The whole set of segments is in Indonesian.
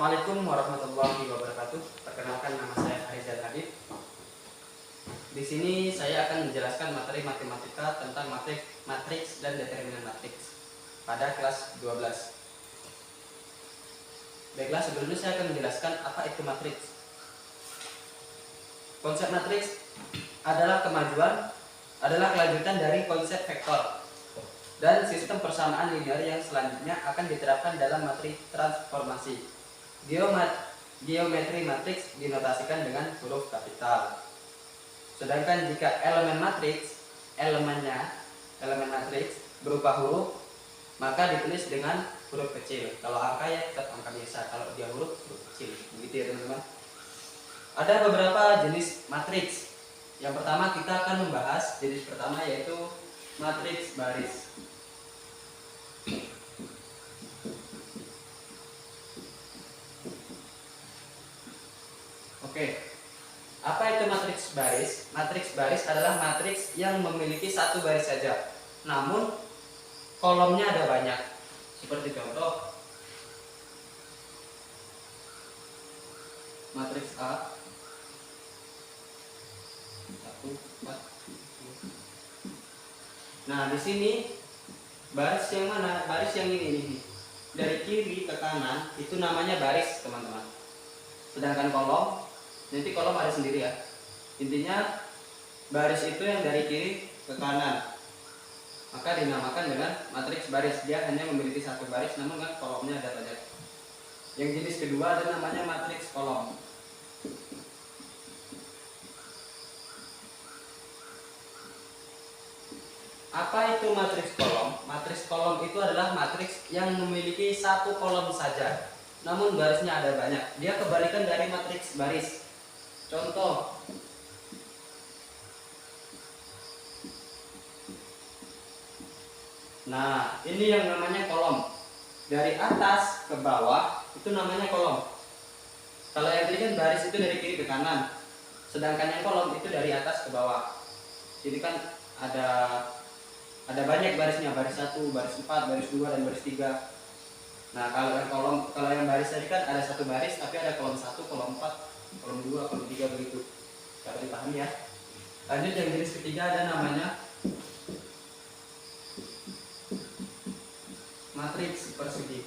Assalamualaikum warahmatullahi wabarakatuh. Perkenalkan, nama saya Farizal Habib. Di sini saya akan menjelaskan materi matematika tentang matriks dan determinan matriks pada kelas 12. Baiklah, sebelumnya saya akan menjelaskan apa itu matriks. Konsep matriks adalah kelanjutan dari konsep vektor dan sistem persamaan linear yang selanjutnya akan diterapkan dalam materi transformasi. Geometri matriks dinotasikan dengan huruf kapital. Sedangkan jika elemen matriks berupa huruf, maka ditulis dengan huruf kecil. Kalau angka ya tetap angka biasa, kalau dia huruf kecil. Begitu ya teman-teman. Ada beberapa jenis matriks. Yang pertama kita akan membahas jenis pertama, yaitu matriks baris. Oke, apa itu matriks baris? Matriks baris adalah matriks yang memiliki satu baris saja, namun kolomnya ada banyak. Seperti contoh matriks A 1, 4. Nah, di sini baris yang mana? Baris yang ini nih. Dari kiri ke kanan itu namanya baris, teman-teman. Sedangkan kolom, nanti kolom ada sendiri ya. Intinya baris itu yang dari kiri ke kanan, maka dinamakan dengan matriks baris. Dia hanya memiliki satu baris, namun kan kolomnya ada banyak. Yang jenis kedua ada namanya matriks kolom. Apa itu matriks kolom? Matriks kolom itu adalah matriks yang memiliki satu kolom saja, namun barisnya ada banyak. Dia kebalikan dari matriks baris. Contoh, nah ini yang namanya kolom. Dari atas ke bawah itu namanya kolom. Kalau yang tadi kan baris itu dari kiri ke kanan, sedangkan yang kolom itu dari atas ke bawah. Jadi kan ada banyak barisnya, baris 1, baris 4, baris 2, dan baris 3. Nah, kalau yang baris tadi kan ada satu baris tapi ada kolom 1, kolom 4, kolom 2, kolom 3 begitu. Dapat dipahami ya. Lanjut, yang jenis ketiga ada namanya matriks persegi.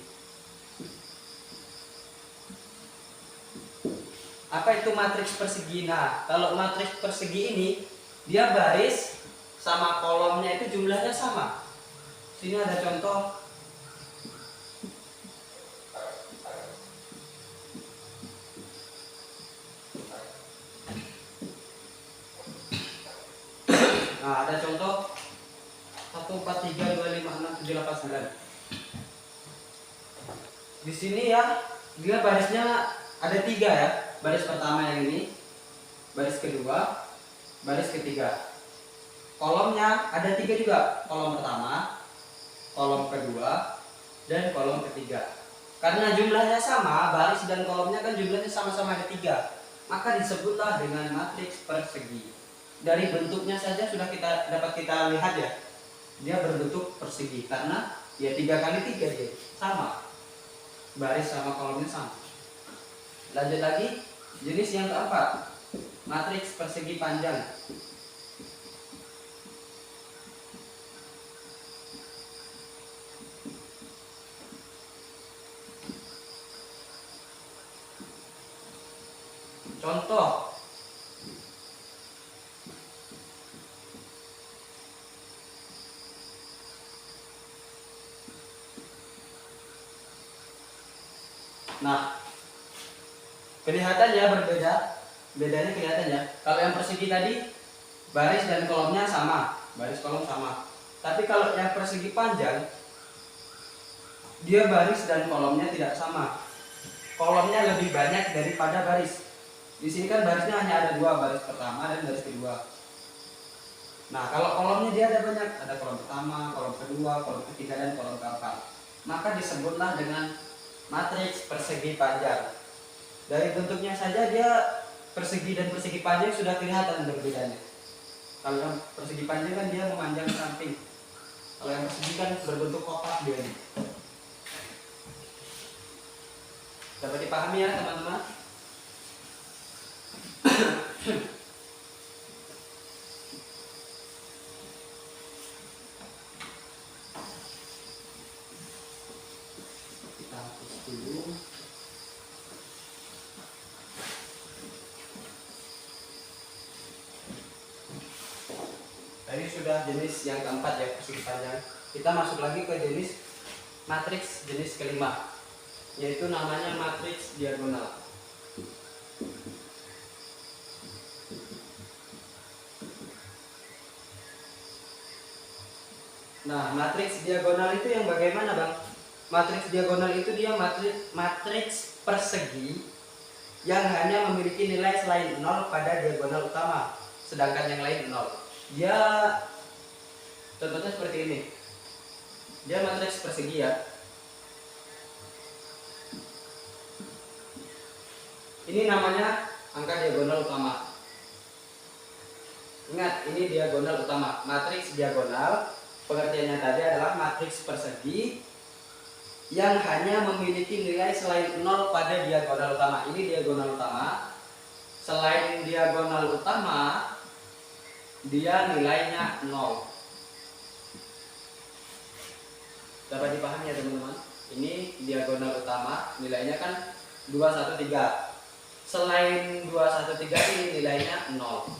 Apa itu matriks persegi? Nah, kalau matriks persegi ini dia baris sama kolomnya itu jumlahnya sama. Sini ada contoh. Nah, ada contoh 1, 4, 3, 2, 5, 6, 7, 8, 9. Di sini ya, dia barisnya ada 3 ya. Baris pertama yang ini, baris kedua, baris ketiga. Kolomnya ada 3 juga. Kolom pertama, kolom kedua, dan kolom ketiga. Karena jumlahnya sama, baris dan kolomnya kan jumlahnya sama-sama ada 3, maka disebutlah dengan matriks persegi. Dari bentuknya saja sudah dapat kita lihat ya, dia berbentuk persegi karena ya 3 kali 3 dia sama, baris sama kolomnya sama. Lanjut lagi, jenis yang keempat, matriks persegi panjang. Contoh, nah, kelihatannya berbeda. Bedanya kelihatan ya. Kalau yang persegi tadi baris dan kolomnya sama, baris kolom sama. Tapi kalau yang persegi panjang, dia baris dan kolomnya tidak sama. Kolomnya lebih banyak daripada baris. Di sini kan barisnya hanya ada 2, baris pertama dan baris kedua. Nah, kalau kolomnya dia ada banyak, ada kolom pertama, kolom kedua, kolom ketiga, dan kolom keempat. Maka disebutlah dengan matriks persegi panjang. Dari bentuknya saja dia persegi dan persegi panjang sudah kelihatan berbedanya. Kalau yang persegi panjang kan dia memanjang ke samping. Kalau yang persegi kan berbentuk kotak dia nih. Dapat dipahami ya teman-teman? Kita hapus dulu. Tadi sudah jenis yang keempat ya, persegi panjang. Kita masuk lagi ke jenis matriks jenis kelima, yaitu namanya matriks diagonal. Nah, matriks diagonal itu yang bagaimana, Bang? Matriks diagonal itu dia matriks persegi yang hanya memiliki nilai selain 0 pada diagonal utama, sedangkan yang lain 0. Dia contohnya seperti ini. Dia matriks persegi ya. Ini namanya angka diagonal utama. Ingat, ini diagonal utama. Matriks diagonal pengertiannya tadi adalah matriks persegi yang hanya memiliki nilai selain 0 pada diagonal utama. Ini diagonal utama. Selain diagonal utama, dia nilainya 0. Dapat dipahami ya teman-teman? Ini diagonal utama, nilainya kan 213. Selain 213 ini nilainya 0.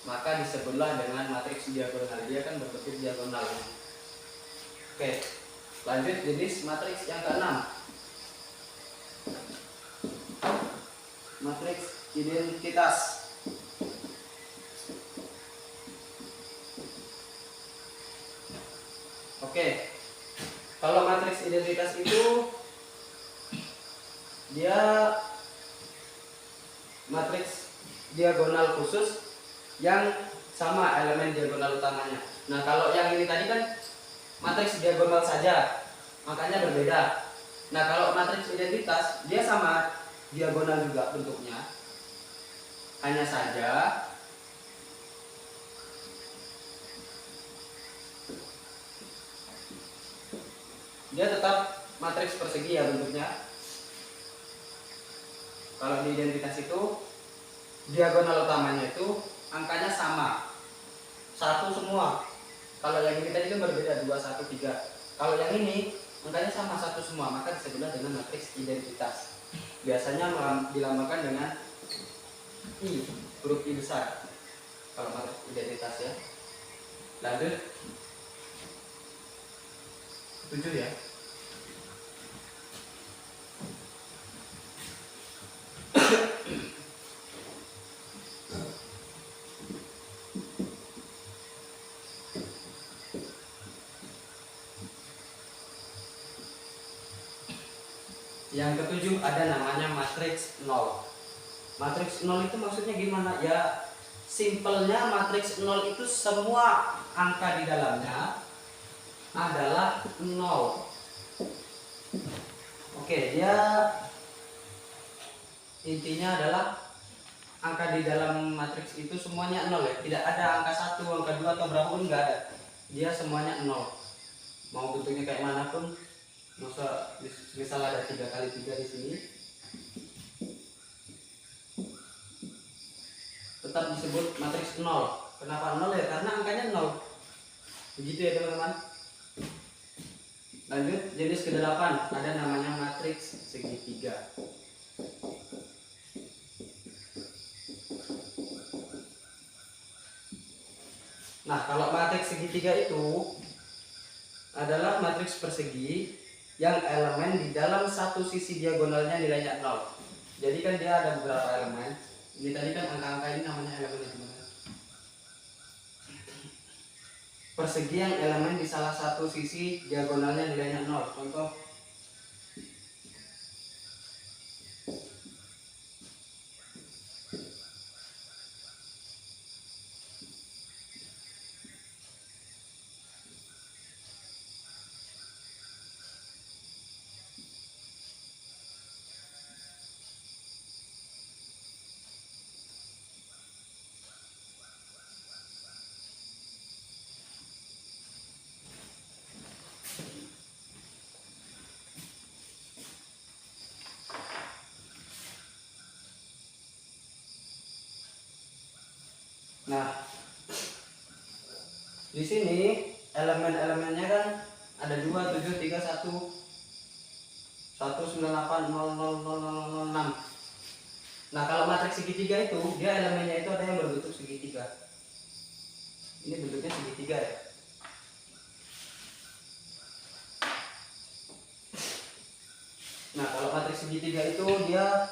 Maka disebutlah dengan matriks diagonal. Dia kan berbentuk diagonal. Oke, lanjut jenis matriks yang keenam. Matriks identitas. Oke, kalau matriks identitas itu dia matriks diagonal khusus yang sama elemen diagonal utamanya. Nah, kalau yang ini tadi kan matriks diagonal saja, makanya berbeda. Nah, kalau matriks identitas dia sama diagonal juga bentuknya, hanya saja dia tetap matriks persegi ya bentuknya. Kalau di identitas itu diagonal utamanya itu angkanya sama, 1 semua. Kalau yang ini tadi kan berbeda, 2, 1, 3. Kalau yang ini angkanya sama, 1 semua, maka disebutlah dengan matriks identitas. Biasanya dilambangkan dengan I, huruf I besar. Kalau matriks identitas ya. Lanjut 7 ya. Yang ketujuh ada namanya matriks 0. Matriks 0 itu maksudnya gimana? Ya, simpelnya matriks 0 itu semua angka di dalamnya adalah 0. Oke, dia intinya adalah angka di dalam matriks itu semuanya 0 ya. Tidak ada angka 1, angka 2 atau berapa pun enggak ada. Dia semuanya 0. Mau bentuknya kayak mana pun. Misal ada 3 kali 3 di sini, tetap disebut matriks 0. Kenapa 0 ya? Karena angkanya 0. Begitu ya teman-teman. Lanjut jenis ke-8 ada namanya matriks segitiga. Nah, kalau matriks segitiga itu adalah matriks persegi yang elemen di dalam satu sisi diagonalnya nilainya 0. Jadi kan dia ada beberapa elemen. Ini tadi kan angka-angka ini namanya elemen ya teman-teman. Persegi yang elemen di salah satu sisi diagonalnya nilainya 0. Contoh Nah, di sini elemen-elemennya kan ada 2, 7, 3, 1, 198, 0, 0, 0, 0, 0, 6. Nah, kalau matriks segitiga itu, dia elemennya itu ada yang berbentuk segitiga. Ini bentuknya segitiga ya. Nah, kalau matriks segitiga itu dia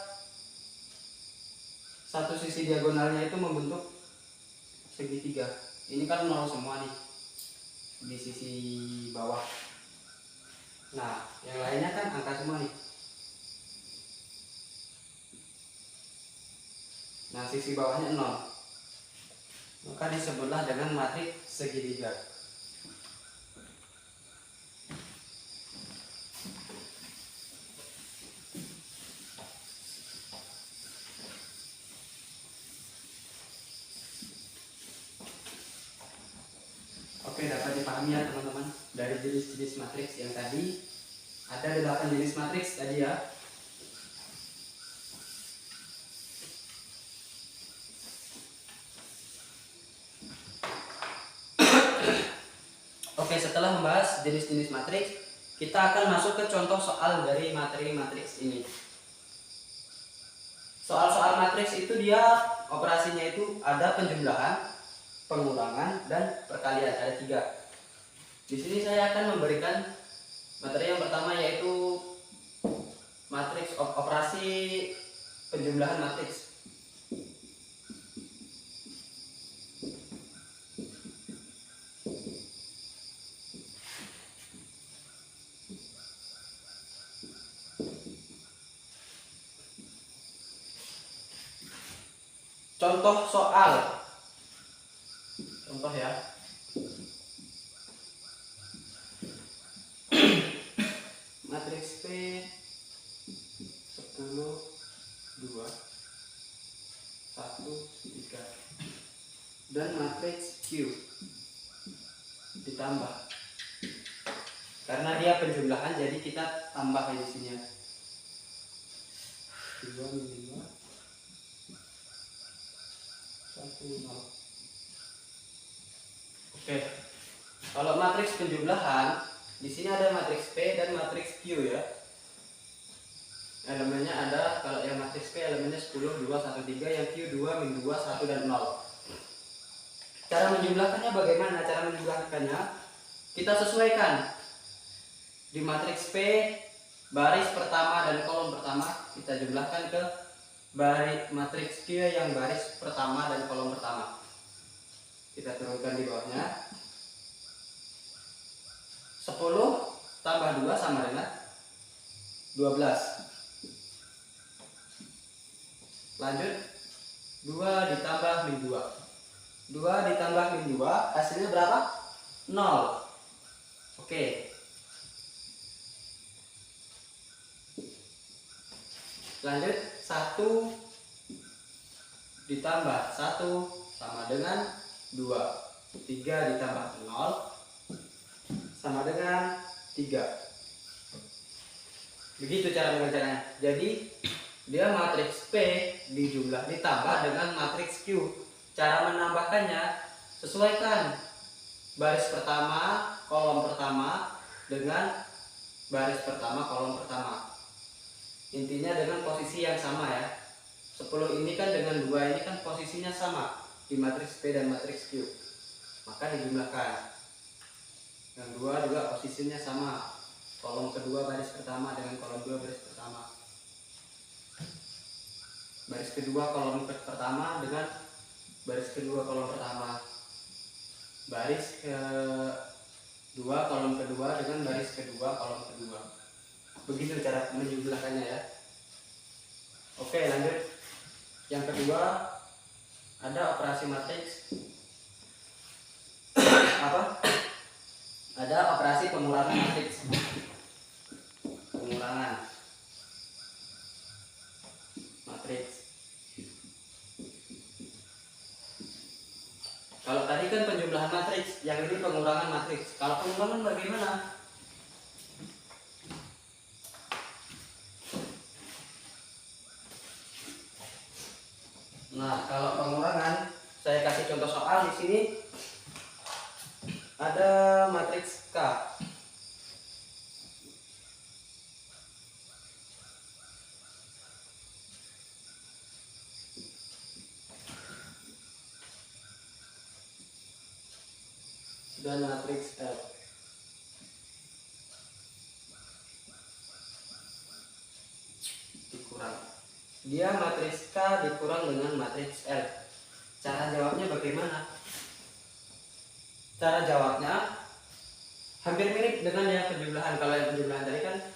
satu sisi diagonalnya itu membentuk segitiga. Ini kan 0 semua nih di sisi bawah. Nah, yang lainnya kan angka semua nih. Nah, sisi bawahnya 0. Maka disebutlah dengan matriks segitiga. Oke, dapat dipahami ya teman-teman. Dari jenis-jenis matriks yang tadi ada 8 jenis matriks tadi ya. Oke, setelah membahas jenis-jenis matriks, kita akan masuk ke contoh soal dari materi matriks ini. Soal-soal matriks itu dia operasinya itu ada penjumlahan, pengurangan, dan perkalian. Ada 3. Di sini saya akan memberikan materi yang pertama yaitu matriks operasi penjumlahan matriks. Contoh soal. Contoh ya. Matriks P 10, 2, 1, 3. Dan matriks Q ditambah. Karena dia penjumlahan jadi kita tambah di sini ya. 2 min 2 1, 0. Oke. Kalau matriks penjumlahan, di sini ada matriks P dan matriks Q ya. Elemennya ada, kalau yang matriks P elemennya 10, 2, 1, 3, yang Q 2, min 2, 1, dan 0. Cara menjumlahkannya bagaimana? Cara menjumlahkannya kita sesuaikan. Di matriks P, baris pertama dan kolom pertama kita jumlahkan ke baris matriks Q yang baris pertama dan kolom pertama. Kita turunkan di bawahnya. 10 tambah 2 sama dengan 12. Lanjut, 2 ditambah min 2. 2 ditambah min 2 hasilnya berapa? 0. Oke. Lanjut, 1 ditambah 1 sama dengan 2. 3 ditambah 0 sama dengan 3. Begitu cara mengerjakannya. Jadi dia matriks P ditambah dengan matriks Q. Cara menambahkannya sesuaikan baris pertama kolom pertama dengan baris pertama kolom pertama. Intinya dengan posisi yang sama ya. 10 ini kan dengan 2 ini kan posisinya sama di matriks P dan matriks Q. Maka dijumlahkan. Yang 2 juga posisinya sama. Kolom kedua baris pertama dengan kolom 2 baris pertama. Baris kedua kolom pertama dengan baris kedua kolom pertama. Baris kedua kolom kedua dengan baris kedua kolom kedua. Begitu cara menjumlahkannya ya. Oke, lanjut. Yang kedua ada operasi matriks. Apa? Ada operasi pengurangan matriks. Pengurangan matriks. Kalau tadi kan penjumlahan matriks, yang ini pengurangan matriks. Kalau pengurangan bagaimana? Nah, kalau pengurangan saya Saya kasih contoh soal di sini. Ada matriks K. Dan matriks L. Dikurang. Dia matriks K dikurang dengan matriks L. Cara jawabnya bagaimana? Cara jawabnya hampir mirip dengan yang penjumlahan. Kalau yang penjumlahan tadi kan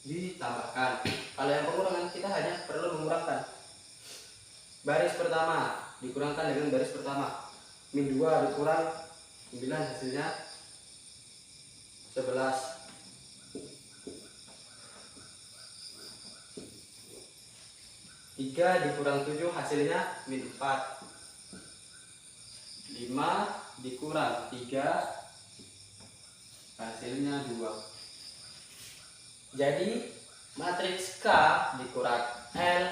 ditambahkan. Kalau yang pengurangan kita hanya perlu mengurangkan. Baris pertama dikurangkan dengan baris pertama. Min 2 dikurang 9 hasilnya 11. 3 dikurang 7 hasilnya min 4. 5 dikurang 3 hasilnya 2. Jadi matriks K dikurang L,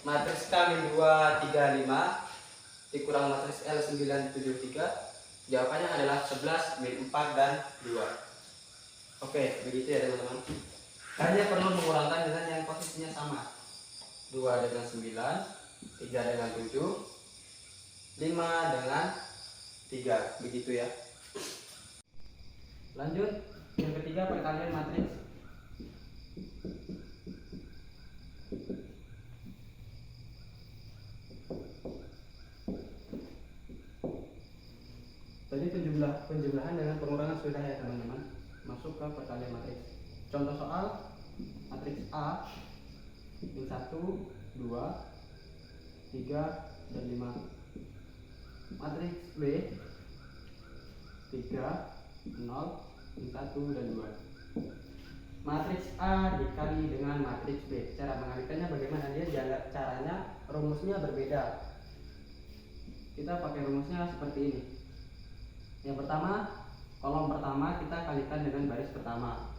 matriks K min 2 3 5 dikurang matriks L 9 7 3, jawabannya adalah 11 min 4 dan 2. Oke, begitu ya teman-teman. Hanya perlu mengurangkan dengan yang posisinya sama. 2 dengan 9, 3 dengan 7, 5 dengan 3, begitu ya. Lanjut, yang ketiga perkalian matriks. Tadi penjumlahan dengan pengurangan sudah ya teman-teman. Masuk ke perkalian matriks. Contoh soal matriks A min 1, 2, 3, dan 5. Matriks B 3, 0, min 1, dan 2. Matriks A dikali dengan matriks B. Cara mengalikannya bagaimana? Dia caranya rumusnya berbeda. Kita pakai rumusnya seperti ini. Yang pertama, kolom pertama kita kalikan dengan baris pertama.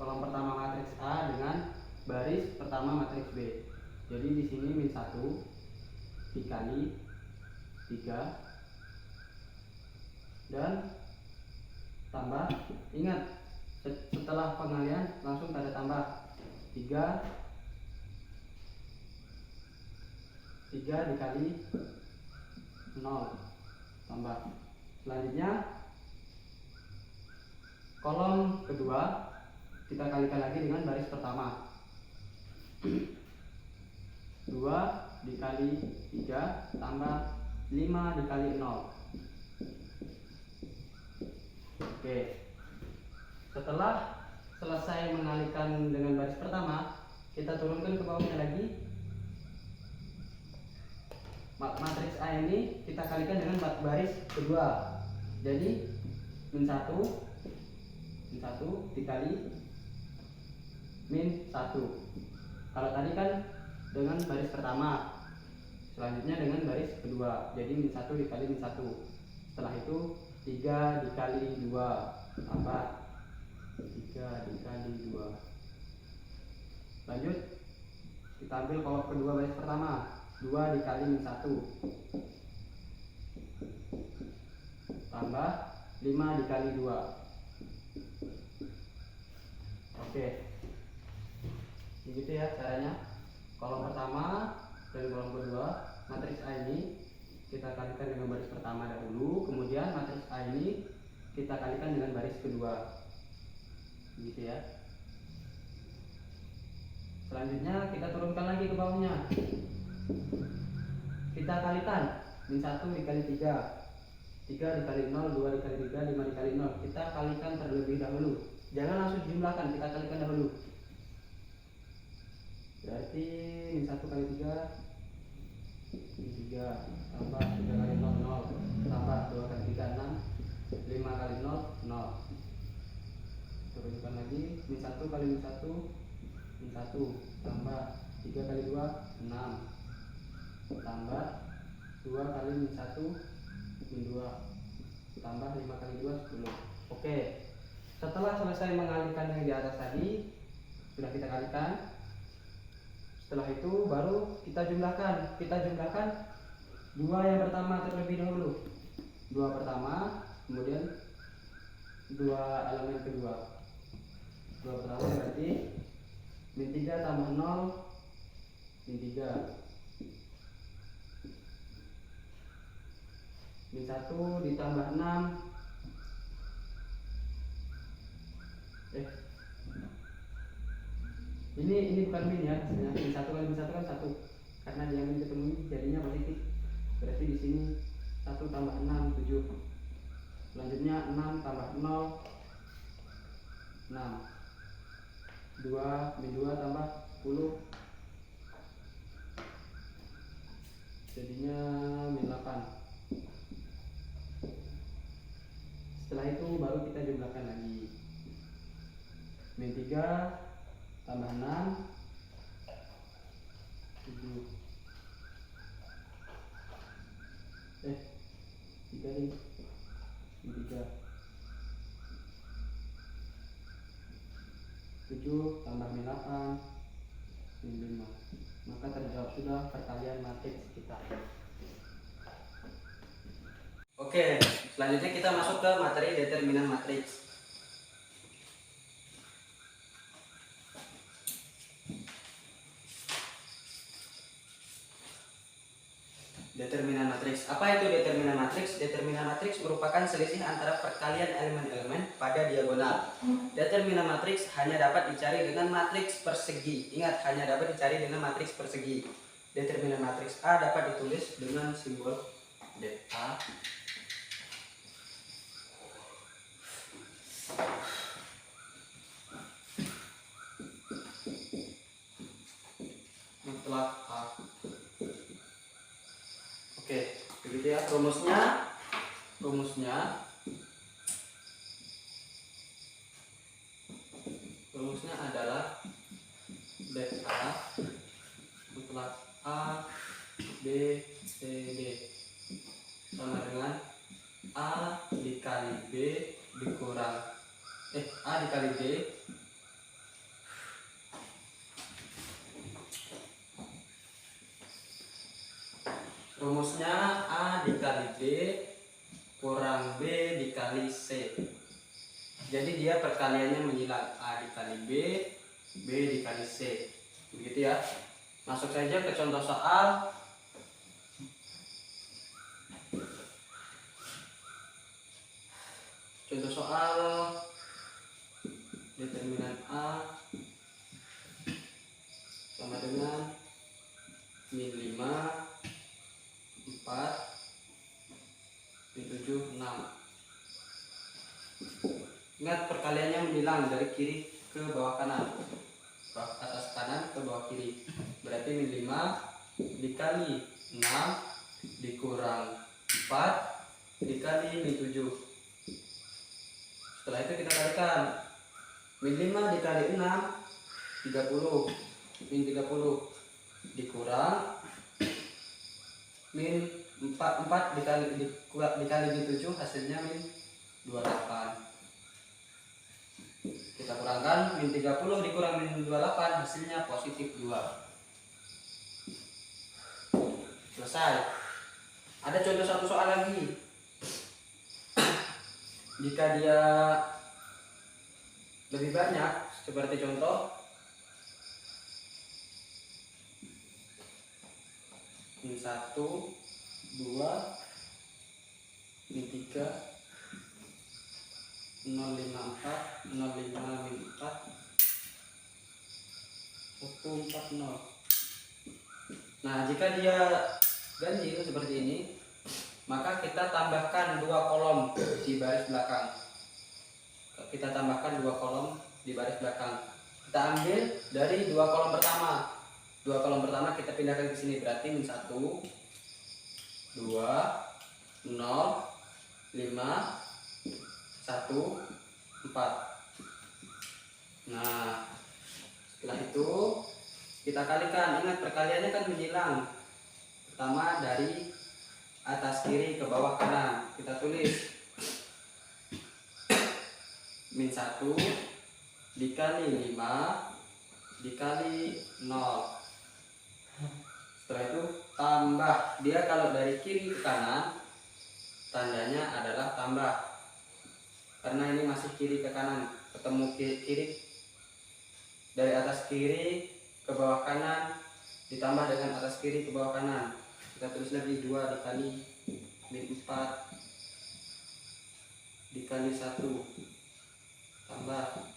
Kolom pertama matriks A dengan baris pertama matriks B. Jadi di sini min 1 dikali 3 dan tambah. Ingat, setelah pengalian langsung tanda tambah. 3 dikali 0 tambah. Selanjutnya kolom kedua kita kalikan lagi dengan baris pertama. 2 dikali 3 tambah 5 dikali 0. Oke. Setelah selesai mengalihkan dengan baris pertama, kita turunkan ke bawahnya lagi. Matriks A ini kita kalikan dengan baris kedua. Jadi min 1 dikali min 1. Kalau tadi kan dengan baris pertama, selanjutnya dengan baris kedua. Jadi min 1 dikali min 1. Setelah itu 3 dikali 2 tambah 3 dikali 2. Lanjut, kita ambil kolom kedua baris pertama. 2 dikali min 1 tambah 5 dikali 2. Oke, begitu ya caranya. Kolom pertama dan kolom kedua matriks A ini kita kalikan dengan baris pertama dahulu, kemudian matriks A ini kita kalikan dengan baris kedua, begitu ya. Selanjutnya kita turunkan lagi ke bawahnya. Kita kalikan min 1 dikali 3, 3 dikali 0, 2 dikali 3, 5 dikali 0. Kita kalikan terlebih dahulu. Jangan langsung dijumlahkan, kita kalikan dahulu. Berarti min 1 kali 3 tambah 3 kali 0 0 tambah 2 kali 3 6, 5 kali 0 0. Turunkan lagi, min 1 kali min 1 min 1 tambah 3 kali 2 6 tambah 2 kali min 1 min 2 tambah 5 kali 2 10. Oke, setelah selesai mengalihkan yang di atas tadi, sudah kita kalikan. Setelah itu baru kita jumlahkan 2 yang pertama terlebih dahulu. 2 pertama, kemudian 2 elemen kedua. 2 pertama berarti min 3 tambah 0 min 3. Min 1 ditambah 6. Ini bukan min ya, min 1 kali min 1 kan 1. Karena dia min ketemu ini jadinya positif. Berarti di sini 1 tambah 6 7. Selanjutnya 6 tambah 0 6. 2 min 2 tambah 10. Jadinya min 8. Setelah itu baru kita jumlahkan lagi. Min 3 tambah 6 7. 3 nih. Min 3 7 tambah min 8 min 5. Maka terjawab sudah perkalian matriks kita. Oke, selanjutnya kita masuk ke materi determinan matriks. Determinan matriks. Apa itu determinan matriks? Determinan matriks merupakan selisih antara perkalian elemen-elemen pada diagonal. Determinan matriks hanya dapat dicari dengan matriks persegi. Ingat, hanya dapat dicari dengan matriks persegi. Determinan matriks A dapat ditulis dengan simbol delta mutlak A. Oke, begitu ya rumusnya. Rumusnya adalah delta mutlak A B C D sama dengan A dikali B dikurang A dikali B rumusnya A dikali B kurang B dikali C. Jadi dia perkaliannya menyilang, A dikali B, B dikali C. Begitu ya. Masuk saja ke contoh soal. Contoh soal determinan A sama dengan min 5 4 min 7 6. Ingat perkaliannya menyilang dari kiri ke bawah kanan, atas kanan ke bawah kiri. Berarti min 5 dikali 6 dikurang 4 dikali min 7. Setelah itu kita kalikan. Min 5 dikali 6 30. Min 30 dikurang min 4 dikali min 7 hasilnya min 28. Kita kurangkan min 30 dikurang min 28 hasilnya positif 2. Selesai. Ada contoh satu soal lagi. Jika dia lebih banyak seperti contoh min 1 2 min 3 054 05 min 4 140. Nah, jika dia ganjil seperti ini, maka kita tambahkan 2 kolom di baris belakang. Kita tambahkan 2 kolom di baris belakang. Kita ambil dari 2 kolom pertama. 2 kolom pertama kita pindahkan ke sini, berarti min 1 2 0 5 1 4. Nah, setelah itu kita kalikan. Ingat perkaliannya kan menyilang. Pertama dari atas kiri ke bawah kanan. Kita tulis min 1 dikali 5 dikali 0. Setelah itu tambah tambah. Dia kalau dari kiri ke kanan tandanya adalah tambah, karena ini masih kiri ke kanan, ketemu kiri dari atas kiri ke bawah kanan ditambah dengan atas kiri ke bawah kanan. Kita tulis lagi 2 dikali min 4 dikali 1 tambah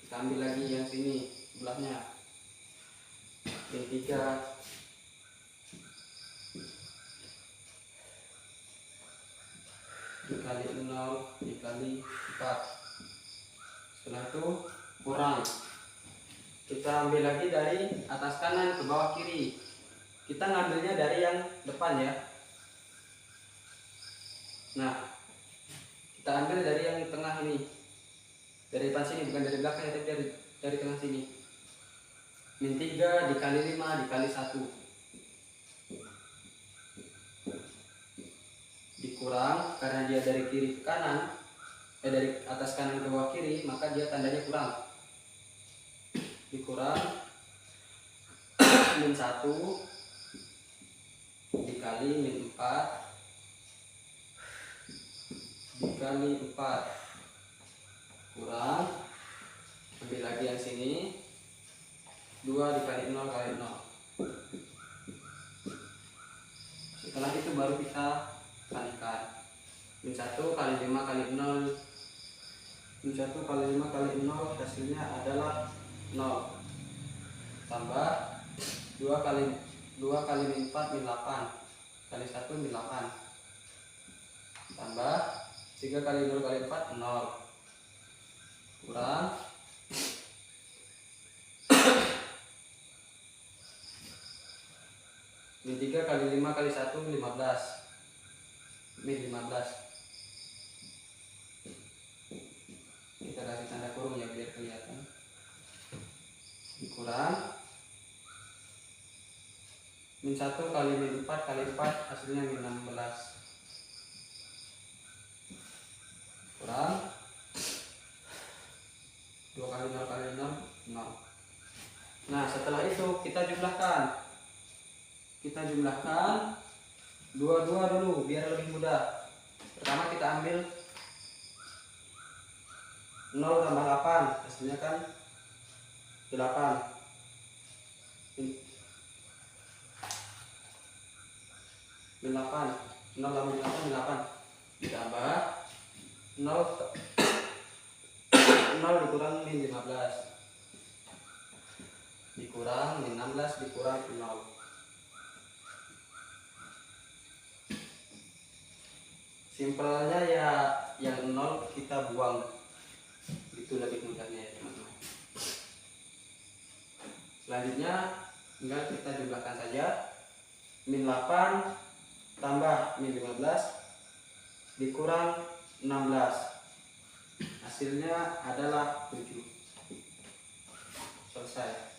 kita ambil lagi yang sini sebelahnya min 3 dikali 0 dikali 4. Setelah itu kurang, kita ambil lagi dari atas kanan ke bawah kiri. Kita ngambilnya dari yang depan ya. Nah, kita ambil dari yang tengah ini, dari depan sini, bukan dari belakang, tapi dari tengah sini. Min 3 dikali 5 dikali 1 dikurang, karena dia dari kiri ke kanan, dari atas kanan ke bawah kiri, maka dia tandanya kurang. Dikurang min 1 dikali min 4 dikali 4 kurang, ambil lagi yang sini 2 dikali 0 kali 0. Setelah itu baru kita kalikan. Min 1 kali 5 kali 0, min 1 kali 5 kali 0 hasilnya adalah 0 tambah 2 kali min 4 min 8 kali 1 min 8 tambah 3 kali 0 kali 4 0 kurang min 3 kali 5 kali 1 15 min 15. Kita kasih tanda kurung ya biar kelihatan. Dikurang min 1 kali min 4 kali 4 hasilnya min 16 kurang 2 kali 0 kali 0 0. Nah, setelah itu kita jumlahkan dua-dua dulu biar lebih mudah. Pertama kita ambil 0 tambah 8 hasilnya kan 8 min 8 0 tambah min 8 min 8 ditambah 0 dikurang min 15 dikurang min 16 dikurang 0. Simpelnya ya yang 0 kita buang, itu lebih mudahnya ya teman-teman. Selanjutnya tinggal kita jumlahkan saja. Min 8 tambah min 15 dikurang 16 hasilnya adalah 7. Selesai.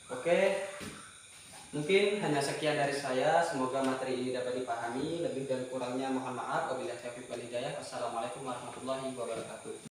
Oke, mungkin hanya sekian dari saya. Semoga materi ini dapat dipahami. Lebih dan kurangnya mohon maaf. Wabillahi taufiq wal hidayah. Wassalamualaikum warahmatullahi wabarakatuh.